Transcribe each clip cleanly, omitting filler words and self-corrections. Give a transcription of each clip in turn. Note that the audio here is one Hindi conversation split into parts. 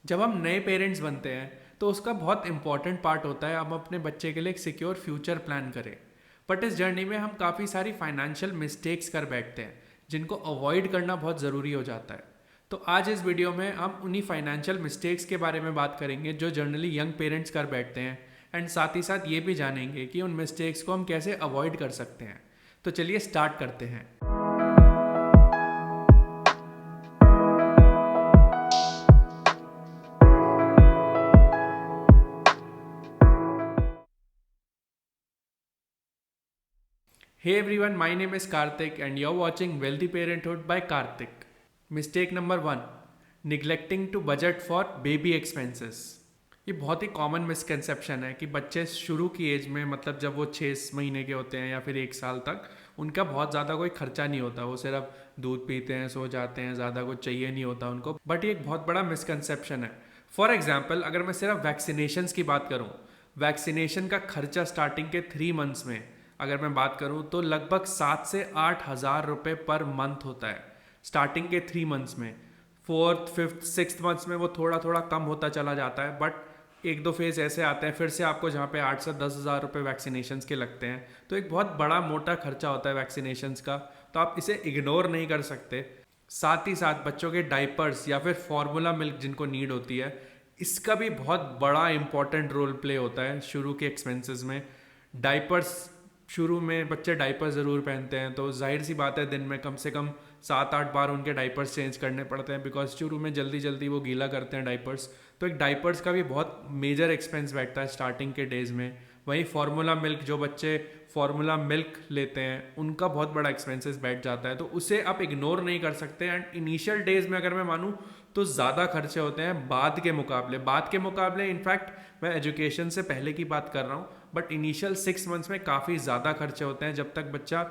जब हम नए पेरेंट्स बनते हैं तो उसका बहुत इंपॉर्टेंट पार्ट होता है हम अपने बच्चे के लिए एक सिक्योर फ्यूचर प्लान करें। बट इस जर्नी में हम काफ़ी सारी फाइनेंशियल मिस्टेक्स कर बैठते हैं जिनको अवॉइड करना बहुत ज़रूरी हो जाता है। तो आज इस वीडियो में हम उन्हीं फाइनेंशियल मिस्टेक्स के बारे में बात करेंगे जो जनरली यंग पेरेंट्स कर बैठते हैं, एंड साथ ही साथ ये भी जानेंगे कि उन मिस्टेक्स को हम कैसे अवॉइड कर सकते हैं। तो चलिए स्टार्ट करते हैं। Hey everyone, my name is Karthik and you're watching Wealthy Parenthood by Karthik. Mistake number 1, neglecting to budget for baby expenses. ये बहुत ही कॉमन मिसकंसेप्शन है कि बच्चे शुरू की एज में, मतलब जब वो 6 महीने के होते हैं या फिर 1 साल तक, उनका बहुत ज़्यादा कोई खर्चा नहीं होता। वो सिर्फ दूध पीते हैं, सो जाते हैं, ज़्यादा कुछ चाहिए नहीं होता उनको। बट ये एक बहुत बड़ा मिसकंसेप्शन है। फॉर एग्जाम्पल, अगर मैं सिर्फ वैक्सीनेशन की बात करूँ, वैक्सीनेशन का खर्चा स्टार्टिंग के 3 मंथ्स में अगर मैं बात करूं तो लगभग 7 से 8 हज़ार रुपये पर मंथ होता है स्टार्टिंग के 3 मंथ्स में। फोर्थ, फिफ्थ, सिक्स मंथ्स में वो थोड़ा थोड़ा कम होता चला जाता है, बट एक दो फेज ऐसे आते हैं फिर से आपको जहाँ पे 8 से 10 हज़ार रुपये वैक्सीनेशन के लगते हैं। तो एक बहुत बड़ा मोटा खर्चा होता है वैक्सीनेशन का, तो आप इसे इग्नोर नहीं कर सकते। साथ ही साथ बच्चों के डाइपर्स या फिर फॉर्मूला मिल्क जिनको नीड होती है, इसका भी बहुत बड़ा इंपॉर्टेंट रोल प्ले होता है शुरू के एक्सपेंसेस में। डाइपर्स, शुरू में बच्चे डाइपर ज़रूर पहनते हैं, तो जाहिर सी बात है दिन में कम से कम 7-8 बार उनके डाइपर्स चेंज करने पड़ते हैं, बिकॉज शुरू में जल्दी जल्दी वो गीला करते हैं डाइपर्स। तो एक डाइपर्स का भी बहुत मेजर एक्सपेंस बैठता है स्टार्टिंग के डेज़ में। वहीं फार्मूला मिल्क, जो बच्चे फार्मूला मिल्क लेते हैं उनका बहुत बड़ा एक्सपेंसेस बैठ जाता है, तो उसे आप इग्नोर नहीं कर सकते। एंड इनिशियल डेज में अगर मैं मानूँ तो ज़्यादा खर्चे होते हैं बाद के मुकाबले इनफैक्ट मैं एजुकेशन से पहले की बात कर रहा हूँ, बट इनिशियल 6 मंथ्स में काफ़ी ज़्यादा खर्चे होते हैं जब तक बच्चा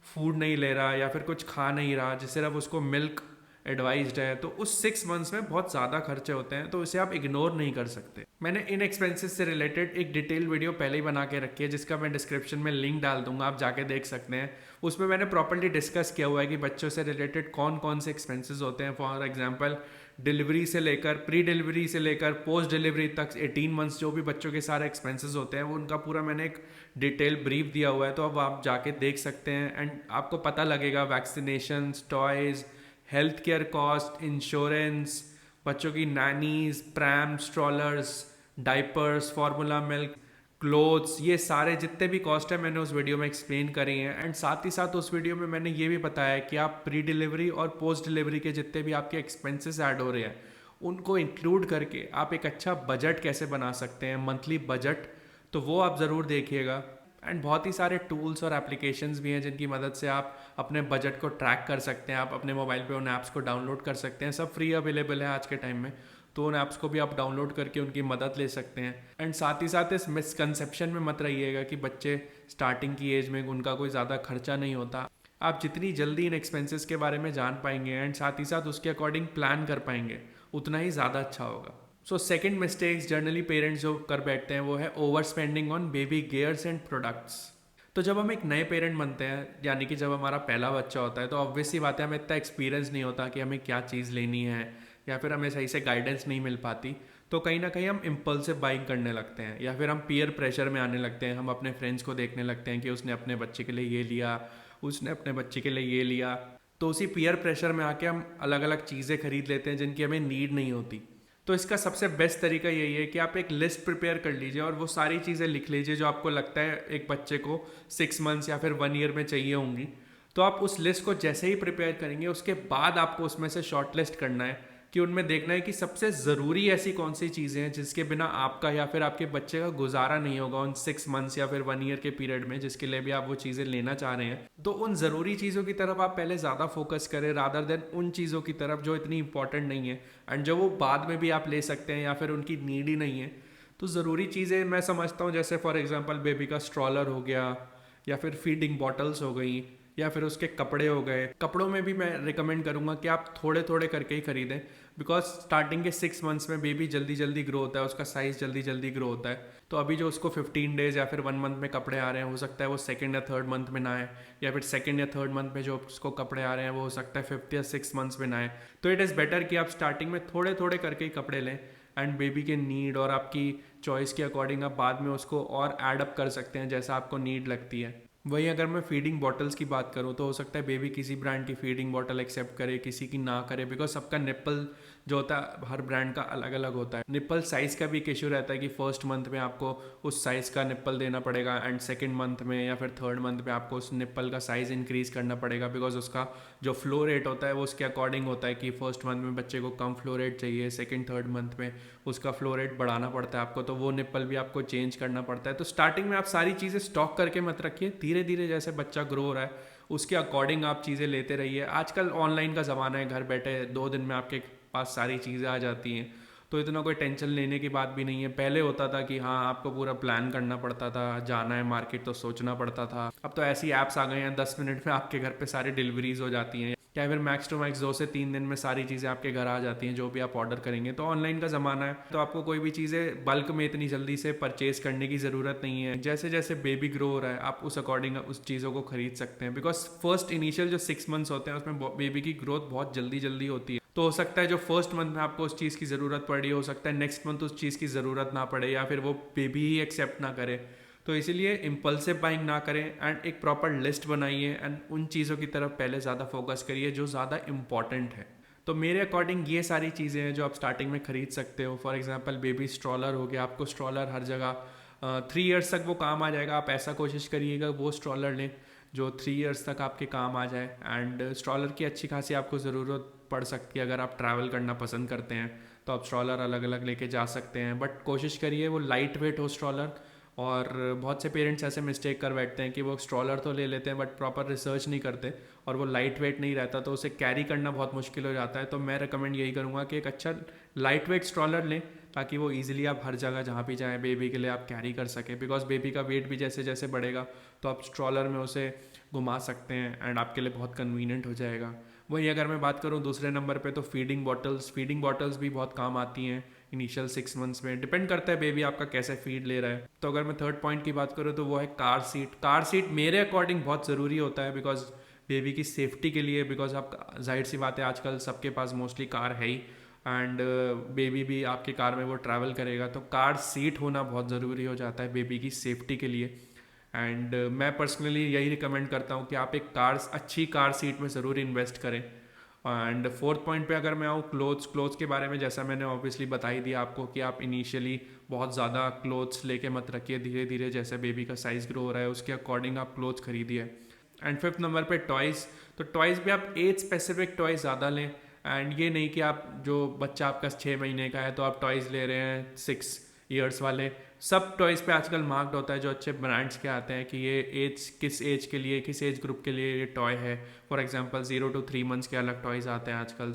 फूड नहीं ले रहा या फिर कुछ खा नहीं रहा, जिस सिर्फ उसको मिल्क एडवाइज्ड है। तो उस 6 मंथ्स में बहुत ज़्यादा खर्चे होते हैं, तो इसे आप इग्नोर नहीं कर सकते। मैंने इन एक्सपेंसेस से रिलेटेड एक डिटेल वीडियो पहले ही बना के रखी है, जिसका मैं डिस्क्रिप्शन में लिंक डाल दूंगा, आप जाके देख सकते हैं। उसमें मैंने प्रॉपर्ली डिस्कस किया हुआ है कि बच्चों से रिलेटेड कौन कौन से एक्सपेंसेस होते हैं। फॉर एग्जाम्पल, डिलीवरी से लेकर, प्री डिलीवरी से लेकर पोस्ट डिलीवरी तक 18 मंथ्स जो भी बच्चों के सारे एक्सपेंसेस होते हैं, वो उनका पूरा मैंने एक डिटेल ब्रीफ दिया हुआ है, तो अब आप जाके देख सकते हैं। एंड आपको पता लगेगा vaccination, toys, health care cost, insurance, बच्चों की nannies, pram, strollers, diapers, formula milk, clothes, ये सारे जितने भी कॉस्ट है मैंने उस वीडियो में एक्सप्लेन करी हैं। एंड साथ ही साथ उस वीडियो में मैंने ये भी बताया है कि आप प्री डिलीवरी और पोस्ट डिलीवरी के जितने भी आपके एक्सपेंसेस ऐड हो रहे हैं उनको इंक्लूड करके आप एक अच्छा बजट कैसे बना सकते हैं, मंथली बजट। तो वो आप ज़रूर देखिएगा। एंड बहुत ही सारे टूल्स और एप्लीकेशंस भी हैं जिनकी मदद से आप अपने बजट को ट्रैक कर सकते हैं। आप अपने मोबाइल पे उन ऐप्स को डाउनलोड कर सकते हैं, सब फ्री अवेलेबल है आज के टाइम में। तो उन ऐप्स को भी आप डाउनलोड करके उनकी मदद ले सकते हैं। एंड साथ ही साथ इस मिसकंसेप्शन में मत रहिएगा कि बच्चे स्टार्टिंग की एज में उनका कोई ज़्यादा खर्चा नहीं होता। आप जितनी जल्दी इन एक्सपेंसेस के बारे में जान पाएंगे एंड साथ ही साथ उसके अकॉर्डिंग प्लान कर पाएंगे, उतना ही ज़्यादा अच्छा होगा। So second mistakes generally parents जो कर बैठते हैं वो है over spending on baby gears and products. तो जब हम एक नए पेरेंट बनते हैं, यानी कि जब हमारा पहला बच्चा होता है, तो ऑब्वियस सी बात है हमें इतना एक्सपीरियंस नहीं होता कि हमें क्या चीज़ लेनी है, या फिर हमें सही से गाइडेंस नहीं मिल पाती। तो कहीं ना कहीं हम इम्पल्सिव बाइंग करने लगते हैं, या फिर हम पीयर प्रेशर में आने लगते हैं। हम अपने फ्रेंड्स को देखने लगते हैं कि उसने अपने बच्चे के लिए ये लिया, उसने अपने बच्चे के लिए ये लिया। तो उसी पीयर प्रेशर में आके हम अलग अलग चीज़ें खरीद लेते हैं जिनकी हमें नीड नहीं होती। तो इसका सबसे बेस्ट तरीका यही है कि आप एक लिस्ट प्रिपेयर कर लीजिए और वो सारी चीज़ें लिख लीजिए जो आपको लगता है एक बच्चे को 6 मंथ्स या फिर 1 ईयर में चाहिए होंगी। तो आप उस लिस्ट को जैसे ही प्रिपेयर करेंगे उसके बाद आपको उसमें से शॉर्ट लिस्ट करना है कि उनमें देखना है कि सबसे ज़रूरी ऐसी कौन सी चीज़ें हैं जिसके बिना आपका या फिर आपके बच्चे का गुजारा नहीं होगा उन 6 मंथ्स या फिर 1 ईयर के पीरियड में, जिसके लिए भी आप वो चीज़ें लेना चाह रहे हैं। तो उन ज़रूरी चीज़ों की तरफ आप पहले ज़्यादा फोकस करें रादर देन उन चीज़ों की तरफ जो इतनी इंपॉर्टेंट नहीं है एंड जो वो बाद में भी आप ले सकते हैं या फिर उनकी नीड ही नहीं है। तो ज़रूरी चीज़ें मैं समझता हूँ, जैसे फॉर एग्जांपल बेबी का स्ट्रॉलर हो गया, या फिर फीडिंग बॉटल्स हो गई, या फिर उसके कपड़े हो गए। कपड़ों में भी मैं रिकमेंड करूँगा कि आप थोड़े थोड़े करके ही खरीदें। बिकॉज स्टार्टिंग के 6 मंथ्स में बेबी जल्दी जल्दी ग्रो होता है, उसका साइज़ जल्दी जल्दी ग्रो होता है। तो अभी जो उसको 15 डेज या फिर 1 मंथ में कपड़े आ रहे हैं, हो सकता है वो सेकंड या थर्ड मंथ में ना आए, या फिर सेकंड या थर्ड मंथ में जो उसको कपड़े आ रहे हैं वो हो सकता है 5th या 6 मंथ्स में ना आए। तो इट इज़ बेटर कि आप स्टार्टिंग में थोड़े थोड़े करके ही कपड़े लें, एंड बेबी के नीड और आपकी चॉइस के अकॉर्डिंग आप बाद में उसको और ऐड अप कर सकते हैं जैसा आपको नीड लगती है। वहीं अगर मैं फीडिंग बॉटल्स की बात करूँ तो हो सकता है बेबी किसी ब्रांड की फीडिंग बॉटल एक्सेप्ट करे, किसी की ना करे, बिकॉज सबका निप्पल जो होता है हर ब्रांड का अलग अलग होता है। निप्पल साइज़ का भी एक इशू रहता है कि फर्स्ट मंथ में आपको उस साइज़ का निप्पल देना पड़ेगा, एंड सेकंड मंथ में या फिर थर्ड मंथ में आपको उस निप्पल का साइज़ इंक्रीज़ करना पड़ेगा, बिकॉज उसका जो फ्लो रेट होता है वो उसके अकॉर्डिंग होता है कि फर्स्ट मंथ में बच्चे को कम फ्लो रेट चाहिए, सेकेंड थर्ड मंथ में उसका फ्लो रेट बढ़ाना पड़ता है आपको, तो वो निप्पल भी आपको चेंज करना पड़ता है। तो स्टार्टिंग में आप सारी चीज़ें स्टॉक करके मत रखिए, धीरे धीरे जैसे बच्चा ग्रो हो रहा है उसके अकॉर्डिंग आप चीज़ें लेते रहिए। आजकल ऑनलाइन का ज़माना है, घर बैठे 2 दिन में आपके पास सारी चीज़ें आ जाती हैं, तो इतना कोई टेंशन लेने की बात भी नहीं है। पहले होता था कि हाँ आपको पूरा प्लान करना पड़ता था, जाना है मार्केट तो सोचना पड़ता था। अब तो ऐसी ऐप्स आ गए हैं 10 मिनट में आपके घर पे सारी डिलीवरीज हो जाती हैं, या फिर मैक्स टू मैक्स 2 से 3 दिन में सारी चीज़ें आपके घर आ जाती हैं जो भी आप ऑर्डर करेंगे। तो ऑनलाइन का ज़माना है, तो आपको कोई भी चीज़ें बल्क में इतनी जल्दी से परचेज करने की ज़रूरत नहीं है। जैसे जैसे बेबी ग्रो हो रहा है आप उस अकॉर्डिंग उस चीज़ों को खरीद सकते हैं, बिकॉज फर्स्ट इनिशियल जो 6 मंथ्स होते हैं उसमें बेबी की ग्रोथ बहुत जल्दी जल्दी होती है। तो हो सकता है जो फर्स्ट मंथ में आपको उस चीज़ की ज़रूरत पड़ी, हो सकता है नेक्स्ट मंथ उस चीज़ की ज़रूरत ना पड़े, या फिर वो बेबी ही एक्सेप्ट ना करे। तो इसीलिए इम्पल्सिव बाइंग ना करें, एंड एक प्रॉपर लिस्ट बनाइए, एंड उन चीज़ों की तरफ पहले ज़्यादा फोकस करिए जो ज़्यादा इंपॉर्टेंट है। तो मेरे अकॉर्डिंग ये सारी चीज़ें हैं जो आप स्टार्टिंग में खरीद सकते हो। फॉर एग्जांपल बेबी स्ट्रॉलर हो गया, आपको स्ट्रॉलर हर जगह 3 इयर्स तक वो काम आ जाएगा। आप ऐसा कोशिश करिएगा वो स्ट्रॉलर लें जो 3 इयर्स तक आपके काम आ जाए, एंड स्ट्रॉलर की अच्छी खासी आपको ज़रूरत पड़ सकती है। अगर आप ट्रैवल करना पसंद करते हैं तो आप स्ट्रॉलर अलग अलग लेके जा सकते हैं, बट कोशिश करिए वो लाइट वेट हो स्ट्रॉलर। और बहुत से पेरेंट्स ऐसे मिस्टेक कर बैठते हैं कि वो स्ट्रॉलर तो ले लेते हैं बट प्रॉपर रिसर्च नहीं करते, और वो लाइट वेट नहीं रहता तो उसे कैरी करना बहुत मुश्किल हो जाता है। तो मैं रिकमेंड यही करूँगा कि एक अच्छा लाइट वेट स्ट्रॉलर लें, ताकि वो ईजिली आप हर जगह जहाँ भी जाएँ बेबी के लिए आप कैरी कर सकें, बिकॉज बेबी का वेट भी जैसे जैसे बढ़ेगा तो आप स्ट्रॉलर में उसे घुमा सकते हैं, एंड आपके लिए बहुत कन्वीनियंट हो जाएगा। वही अगर मैं बात करूँ दूसरे नंबर पे, तो फीडिंग बॉटल्स भी बहुत काम आती हैं इनिशियल 6 मंथ्स में। डिपेंड करता है बेबी आपका कैसे फीड ले रहा है। तो अगर मैं थर्ड पॉइंट की बात करूँ तो वो है कार सीट। कार सीट मेरे अकॉर्डिंग बहुत ज़रूरी होता है, बिकॉज बेबी की सेफ्टी के लिए, बिकॉज आप जाहिर सी बात है आजकल सबके पास मोस्टली कार है ही, एंड बेबी भी आपके कार में वो ट्रैवल करेगा, तो कार सीट होना बहुत ज़रूरी हो जाता है बेबी की सेफ्टी के लिए। एंड मैं पर्सनली यही रिकमेंड करता हूँ कि आप एक अच्छी कार सीट में ज़रूर इन्वेस्ट करें। एंड फोर्थ पॉइंट पे अगर मैं आऊँ क्लोथ्स के बारे में, जैसा मैंने ऑब्वियसली बता ही दिया आपको कि आप इनिशियली बहुत ज़्यादा क्लोथ्स लेके मत रखिए, धीरे धीरे जैसे बेबी का साइज़ ग्रो हो रहा है उसके अकॉर्डिंग आप क्लोथ्स खरीदिए। एंड फिफ्थ नंबर पे टॉयज़। तो टॉयज़ भी आप एज स्पेसिफिक टॉयज़ ज़्यादा लें, एंड ये नहीं कि आप जो बच्चा आपका 6 महीने का है तो आप टॉयज़ ले रहे हैं 6 इयर्स वाले। सब टॉयज़ पे आजकल मार्क्ड होता है जो अच्छे ब्रांड्स के आते हैं कि ये एज किस एज के लिए, किस एज ग्रुप के लिए ये टॉय है। फॉर एग्जांपल 0 to 3 मंथ्स के अलग टॉयज़ आते हैं आजकल,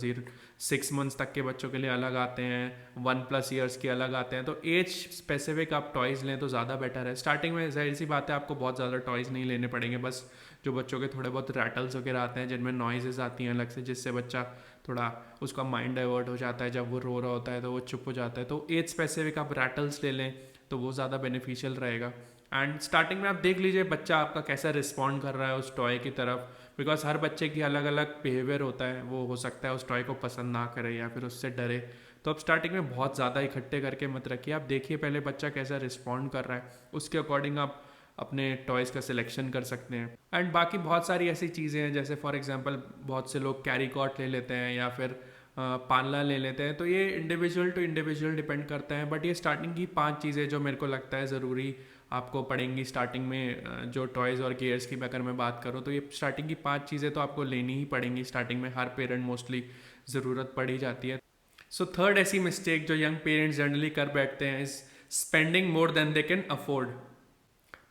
6 मंथ्स तक के बच्चों के लिए अलग आते हैं, 1+ ईयर्स के अलग आते हैं। तो एज स्पेसिफिक आप टॉयज़ लें तो ज़्यादा बेटर है। स्टार्टिंग में जाहिर सी बात है आपको बहुत ज़्यादा टॉयज़ नहीं लेने पड़ेंगे, बस जो बच्चों के थोड़े बहुत रैटल्स वगैरह आते हैं जिनमें नॉइजेज आती हैं अलग से, जिससे बच्चा थोड़ा उसका माइंड डाइवर्ट हो जाता है, जब वो रो रहा होता है तो वो चुप हो जाता है। तो एज स्पेसिफिक आप रैटल्स ले लें तो वो ज़्यादा बेनिफिशियल रहेगा। एंड स्टार्टिंग में आप देख लीजिए बच्चा आपका कैसा रिस्पॉन्ड कर रहा है उस टॉय की तरफ, बिकॉज हर बच्चे की अलग अलग बिहेवियर होता है। वो हो सकता है उस टॉय को पसंद ना करे या फिर उससे डरे। तो आप स्टार्टिंग में बहुत ज़्यादा इकट्ठे करके मत रखिए, आप देखिए पहले बच्चा कैसा रिस्पॉन्ड कर रहा है, उसके अकॉर्डिंग आप अपने टॉयज़ का सिलेक्शन कर सकते हैं। एंड बाकी बहुत सारी ऐसी चीज़ें हैं, जैसे फॉर एग्जांपल बहुत से लोग कैरी कॉट ले लेते हैं या फिर पालना ले लेते हैं, तो ये इंडिविजुअल टू इंडिविजुअल डिपेंड करता है। बट ये स्टार्टिंग की 5 चीज़ें जो मेरे को लगता है ज़रूरी आपको पड़ेंगी स्टार्टिंग में, जो टॉयज़ और गियर्स की अगर मैं बात करूँ तो ये स्टार्टिंग की 5 चीज़ें तो आपको लेनी ही पड़ेंगी स्टार्टिंग में, हर पेरेंट मोस्टली ज़रूरत पड़ ही जाती है। सो थर्ड ऐसी मिस्टेक जो यंग पेरेंट्स जनरली कर बैठते हैं is spending more than they can afford.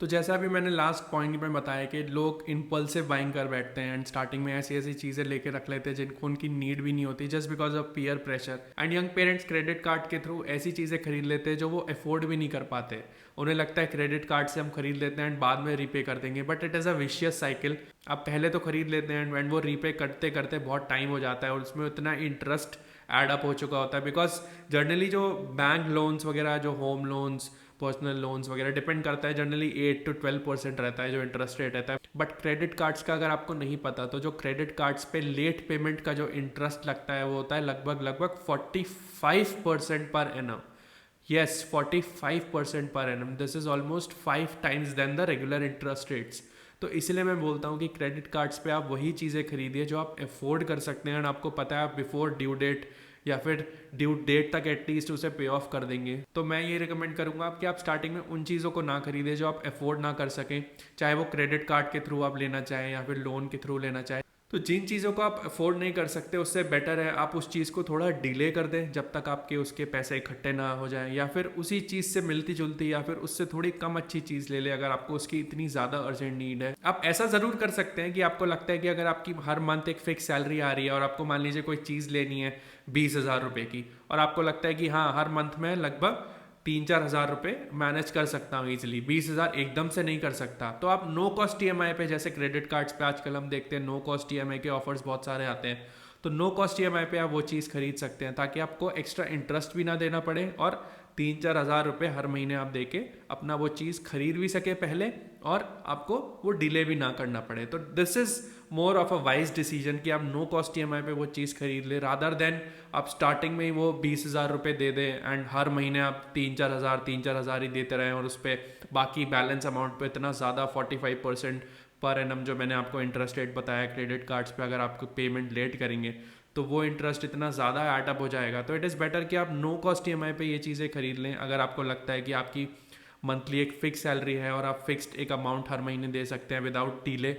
तो जैसा अभी मैंने लास्ट पॉइंट में बताया कि लोग इम्पल्सिव बाइंग कर बैठते हैं एंड स्टार्टिंग में ऐसी ऐसी चीज़ें लेके रख लेते हैं जिनको उनकी नीड भी नहीं होती, just because of peer pressure. And young parents credit card के थ्रू ऐसी चीज़ें खरीद लेते हैं जो वो अफोर्ड भी नहीं कर पाते। उन्हें लगता है क्रेडिट कार्ड से हम खरीद लेते हैं एंड बाद में रीपे कर देंगे, but it is a vicious cycle. आप पहले तो खरीद लेते हैं एंड वो रीपे करते करते बहुत टाइम हो जाता है और उसमें उतना इंटरेस्ट ऐड अप हो चुका होता है। बिकॉज जनरली जो बैंक लोन्स वगैरह, जो होम लोन्स, पर्सनल लोन्स वगैरह डिपेंड करता है, जनरली 8 to 12% रहता है जो इंटरेस्ट रेट रहता है। बट क्रेडिट कार्ड्स का अगर आपको नहीं पता, तो जो क्रेडिट कार्ड्स पे लेट पेमेंट का जो इंटरेस्ट लगता है वो होता है लगभग 45% per annum. Yes, 45% per annum. This is almost 5 times than the regular interest rates. तो इसलिए मैं बोलता हूँ कि क्रेडिट कार्ड्स पे आप वही चीज़ें खरीदिए जो आप अफोर्ड कर सकते हैं, और आपको पता है आप बिफोर ड्यू डेट या फिर ड्यू डेट तक एटलीस्ट उसे पे ऑफ कर देंगे। तो मैं ये रिकमेंड करूँगा कि आप स्टार्टिंग में उन चीज़ों को ना खरीदें जो आप अफोर्ड ना कर सकें, चाहे वो क्रेडिट कार्ड के थ्रू आप लेना चाहें या फिर लोन के थ्रू लेना चाहें। तो जिन चीज़ों को आप अफोर्ड नहीं कर सकते, उससे बेटर है आप उस चीज़ को थोड़ा डिले कर दें जब तक आपके उसके पैसे इकट्ठे ना हो जाएं, या फिर उसी चीज़ से मिलती जुलती या फिर उससे थोड़ी कम अच्छी चीज़ ले लें अगर आपको उसकी इतनी ज़्यादा अर्जेंट नीड है। आप ऐसा ज़रूर कर सकते हैं कि आपको लगता है कि अगर आपकी हर मंथ एक फिक्स सैलरी आ रही है और आपको मान लीजिए कोई चीज़ लेनी है 20,000 रुपये की, और आपको लगता है कि हाँ हर मंथ में लगभग 3-4 हज़ार रुपये मैनेज कर सकता हूँ ईजिली, 20,000 एकदम से नहीं कर सकता, तो आप नो कॉस्ट ईएमआई पे, जैसे क्रेडिट कार्ड्स पे आजकल हम देखते हैं नो कॉस्ट ईएमआई के ऑफर्स बहुत सारे आते हैं, तो नो कॉस्ट ईएमआई पे आप वो चीज़ खरीद सकते हैं ताकि आपको एक्स्ट्रा इंटरेस्ट भी ना देना पड़े और 3-4 हज़ार रुपये हर महीने आप देके अपना वो चीज़ खरीद भी सके पहले, और आपको वो डिले भी ना करना पड़े। तो this is more of a wise decision कि आप नो कॉस्ट ईएमआई पे वो चीज़ खरीद ले, रादर देन आप स्टार्टिंग में ही वो 20,000 रुपये दे दें एंड हर महीने आप 3-4 हज़ार ही देते रहें, और उस पर बाकी बैलेंस अमाउंट पे इतना ज़्यादा 45% पर एनम जो मैंने आपको इंटरेस्ट रेट बताया क्रेडिट कार्ड्स पे, अगर आपको पेमेंट लेट करेंगे तो वो इंटरेस्ट इतना ज़्यादा ऐड अप हो जाएगा। तो इट इज़ बेटर कि आप नो कॉस्ट ईएमआई पे ये चीज़ें खरीद लें अगर आपको लगता है कि आपकी मंथली एक फिक्स सैलरी है और आप फिक्स्ड एक अमाउंट हर महीने दे सकते हैं विदाउट डिले।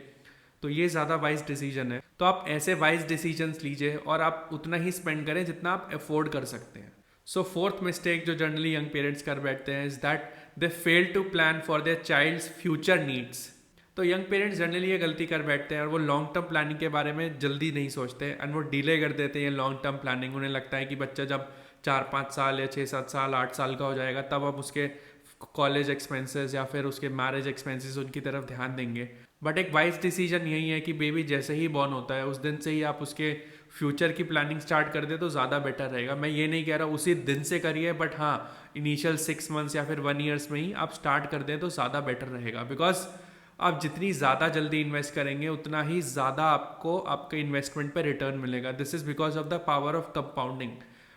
तो ये ज़्यादा वाइज डिसीजन है। तो आप ऐसे वाइज डिसीजंस लीजिए और आप उतना ही स्पेंड करें जितना आप अफोर्ड कर सकते हैं। सो फोर्थ मिस्टेक जो जनरली यंग पेरेंट्स कर बैठते हैं is that they fail to plan for their child's future needs. तो यंग पेरेंट्स जनरली ये गलती कर बैठते हैं और वो लॉन्ग टर्म प्लानिंग के बारे में जल्दी नहीं सोचते एंड वो डिले कर देते हैं लॉन्ग टर्म प्लानिंग। उन्हें लगता है कि बच्चा जब 4-5 साल या 6-7 साल 8 साल का हो जाएगा तब अब उसके कॉलेज एक्सपेंसेस या फिर उसके मैरिज एक्सपेंसेस उनकी तरफ ध्यान देंगे। बट एक वाइज डिसीजन यही है कि बेबी जैसे ही बॉर्न होता है उस दिन से ही आप उसके फ्यूचर की प्लानिंग स्टार्ट कर दे तो ज़्यादा बेटर रहेगा। मैं ये नहीं कह रहा उसी दिन से करिए, बट हाँ इनिशियल 6 मंथ्स या फिर 1 ईयर्स में ही आप स्टार्ट कर दें तो ज़्यादा बेटर रहेगा। बिकॉज आप जितनी ज़्यादा जल्दी इन्वेस्ट करेंगे उतना ही ज़्यादा आपको आपके इन्वेस्टमेंट पे रिटर्न मिलेगा। This is because of the power of compounding.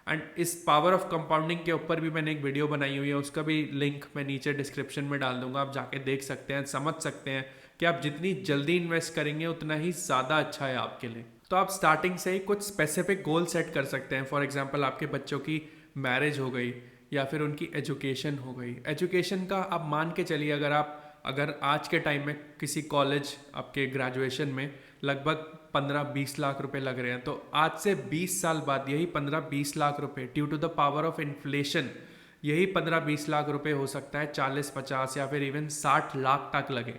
And इस पावर ऑफ कंपाउंडिंग के ऊपर भी मैंने एक वीडियो बनाई हुई है, उसका भी लिंक मैं नीचे डिस्क्रिप्शन में डाल दूंगा, आप जाके देख सकते हैं, समझ सकते हैं कि आप जितनी जल्दी इन्वेस्ट करेंगे उतना ही ज़्यादा अच्छा है आपके लिए। तो आप स्टार्टिंग से ही कुछ स्पेसिफिक गोल सेट कर सकते हैं। फॉर एग्जाम्पल आपके बच्चों की मैरिज हो गई या फिर उनकी एजुकेशन हो गई। एजुकेशन का आप मान के चलिए अगर आज के टाइम में किसी कॉलेज आपके ग्रेजुएशन में लगभग 15-20 लाख रुपए लग रहे हैं, तो आज से 20 साल बाद यही 15-20 लाख रुपए due to the power of inflation यही 15-20 लाख रुपए हो सकता है 40-50 या फिर इवन 60 लाख तक लगे,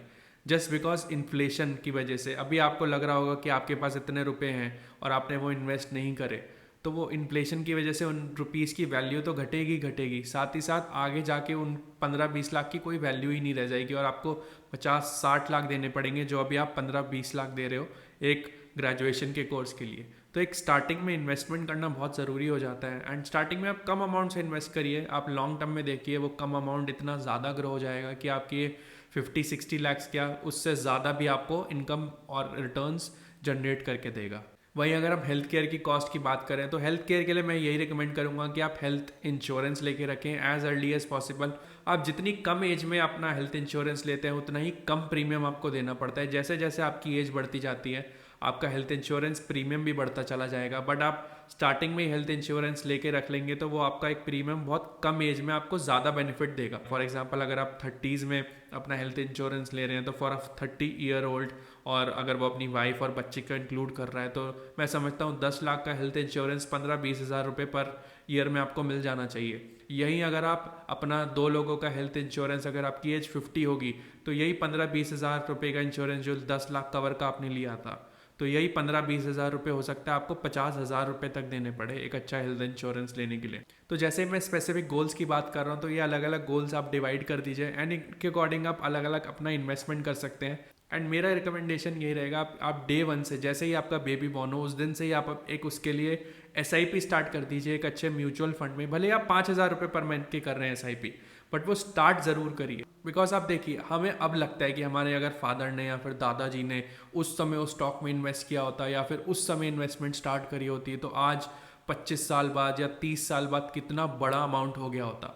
जस्ट बिकॉज इन्फ्लेशन की वजह से। अभी आपको लग रहा होगा कि आपके पास इतने रुपए हैं और आपने वो इन्वेस्ट नहीं करे, तो वो इन्फ्लेशन की वजह से उन रुपीज़ की वैल्यू तो घटेगी, साथ ही साथ आगे जाके उन 15-20 लाख की कोई वैल्यू ही नहीं रह जाएगी और आपको 50-60 लाख देने पड़ेंगे जो अभी आप 15-20 लाख दे रहे हो एक ग्रेजुएशन के कोर्स के लिए। तो एक स्टार्टिंग में इन्वेस्टमेंट करना बहुत ज़रूरी हो जाता है। एंड स्टार्टिंग में आप कम अमाउंट से इन्वेस्ट करिए, आप लॉन्ग टर्म में देखिए वो कम अमाउंट इतना ज़्यादा ग्रो हो जाएगा कि आपकी 50-60 लैक्स क्या उससे ज़्यादा भी आपको इनकम और रिटर्न्स जनरेट करके देगा। वहीं अगर हम हेल्थ केयर की कॉस्ट की बात करें तो हेल्थ केयर के लिए मैं यही रिकमेंड करूंगा कि आप हेल्थ इंश्योरेंस लेके रखें एज अर्ली एज पॉसिबल। आप जितनी कम एज में अपना हेल्थ इंश्योरेंस लेते हैं उतना ही कम प्रीमियम आपको देना पड़ता है। जैसे जैसे आपकी एज बढ़ती जाती है आपका हेल्थ इंश्योरेंस प्रीमियम भी बढ़ता चला जाएगा, बट आप स्टार्टिंग में हेल्थ इंश्योरेंस लेके रख लेंगे तो वो आपका एक प्रीमियम बहुत कम एज में आपको ज़्यादा बेनिफिट देगा। फॉर एग्जांपल अगर आप 30s में अपना हेल्थ इंश्योरेंस ले रहे हैं तो फॉर अ 30-year-old, और अगर वो अपनी वाइफ और बच्चे को इंक्लूड कर रहा है तो मैं समझता हूँ 10 लाख का हेल्थ इंश्योरेंस 15-20 हज़ार रुपये पर ईयर में आपको मिल जाना चाहिए। यहीं अगर आप अपना 2 लोगों का हेल्थ इंश्योरेंस, अगर आपकी एज 50 होगी तो यही 15-20 हज़ार रुपये का इंश्योरेंस जो 10 लाख कवर का आपने लिया था, तो यही 15-20 हज़ार रुपये हो सकता है आपको 50 हज़ार रुपये तक देने पड़े एक अच्छा हेल्थ इंश्योरेंस लेने के लिए। तो जैसे मैं स्पेसिफिक गोल्स की बात कर रहा हूँ तो ये अलग अलग गोल्स आप डिवाइड कर दीजिए एंड इनके अकॉर्डिंग आप अलग अलग अपना इन्वेस्टमेंट कर सकते हैं। एंड मेरा रिकमेंडेशन यही रहेगा, आप डे वन से, जैसे ही आपका बेबी बॉर्न हो उस दिन से ही आप एक उसके लिए SIP स्टार्ट कर दीजिए, एक अच्छे म्यूचुअल फंड में। भले आप 5,000 रुपये पर मंथ के कर रहे हैं SIP, बट वो स्टार्ट ज़रूर करिए। बिकॉज आप देखिए, हमें अब लगता है कि हमारे अगर फादर ने या फिर दादाजी ने उस समय उस स्टॉक में इन्वेस्ट किया होता या फिर उस समय इन्वेस्टमेंट स्टार्ट करी होती, तो आज 25 साल बाद या 30 साल बाद कितना बड़ा अमाउंट हो गया होता।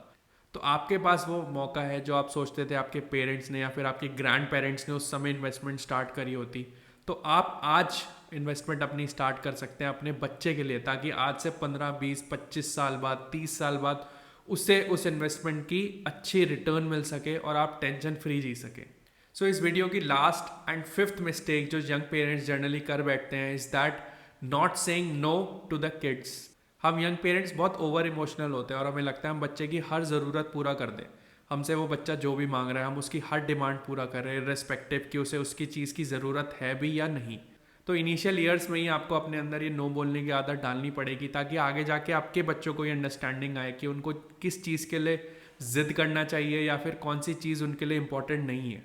तो आपके पास वो मौका है जो आप सोचते थे आपके पेरेंट्स ने या फिर आपके ग्रैंड पेरेंट्स ने उस समय इन्वेस्टमेंट स्टार्ट करी होती, तो आप आज इन्वेस्टमेंट अपनी स्टार्ट कर सकते हैं अपने बच्चे के लिए, ताकि आज से 15, 20, 25 साल बाद, 30 साल बाद उससे उस इन्वेस्टमेंट की अच्छी रिटर्न मिल सके और आप टेंशन फ्री जी सके। सो इस वीडियो की लास्ट एंड फिफ्थ मिस्टेक जो यंग पेरेंट्स जनरली कर बैठते हैं is that not saying no to the kids. हम यंग पेरेंट्स बहुत ओवर इमोशनल होते हैं और हमें लगता है हम बच्चे की हर ज़रूरत पूरा कर दें। हमसे वो बच्चा जो भी मांग रहा है हम उसकी हर डिमांड पूरा कर रहे हैं, रिस्पेक्टिव कि उसे उसकी चीज़ की ज़रूरत है भी या नहीं। तो इनिशियल ईयर्स में ही आपको अपने अंदर ये नो बोलने की आदत डालनी पड़ेगी, ताकि आगे जाके आपके बच्चों को ये अंडरस्टैंडिंग आए कि उनको किस चीज़ के लिए ज़िद करना चाहिए या फिर कौन सी चीज़ उनके लिए इंपॉर्टेंट नहीं है।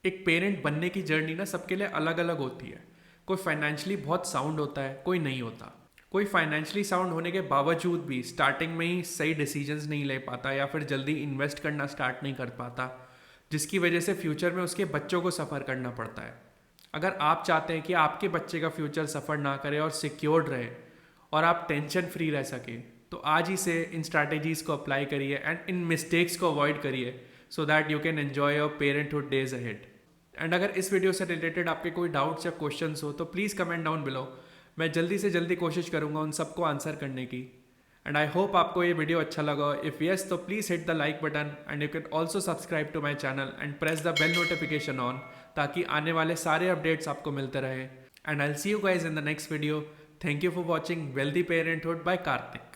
एक पेरेंट बनने की जर्नी ना सबके लिए अलग अलग होती है। कोई फाइनेंशियली बहुत साउंड होता है, कोई नहीं होता। कोई फाइनेंशियली साउंड होने के बावजूद भी स्टार्टिंग में ही सही डिसीजंस नहीं ले पाता या फिर जल्दी इन्वेस्ट करना स्टार्ट नहीं कर पाता, जिसकी वजह से फ्यूचर में उसके बच्चों को सफ़र करना पड़ता है। अगर आप चाहते हैं कि आपके बच्चे का फ्यूचर सफ़र ना करे और सिक्योर्ड रहे और आप टेंशन फ्री रह सके, तो आज ही से इन स्ट्रैटेजीज़ को अप्लाई करिए एंड इन मिस्टेक्स को अवॉइड करिए, so that you can enjoy your parenthood days ahead. And अगर इस वीडियो से रिलेटेड आपके कोई डाउट्स या क्वेश्चंस हो तो प्लीज़ कमेंट डाउन बिलो। मैं जल्दी से जल्दी कोशिश करूँगा उन सबको आंसर करने की। एंड आई होप आपको ये वीडियो अच्छा लगा। इफ़ येस तो please hit the like button and you can also subscribe to my channel and press the bell notification on, ताकि आने वाले सारे अपडेट्स आपको मिलते रहे। And I will see you guys in the next video. Thank you for watching wealthy parenthood by Kartik.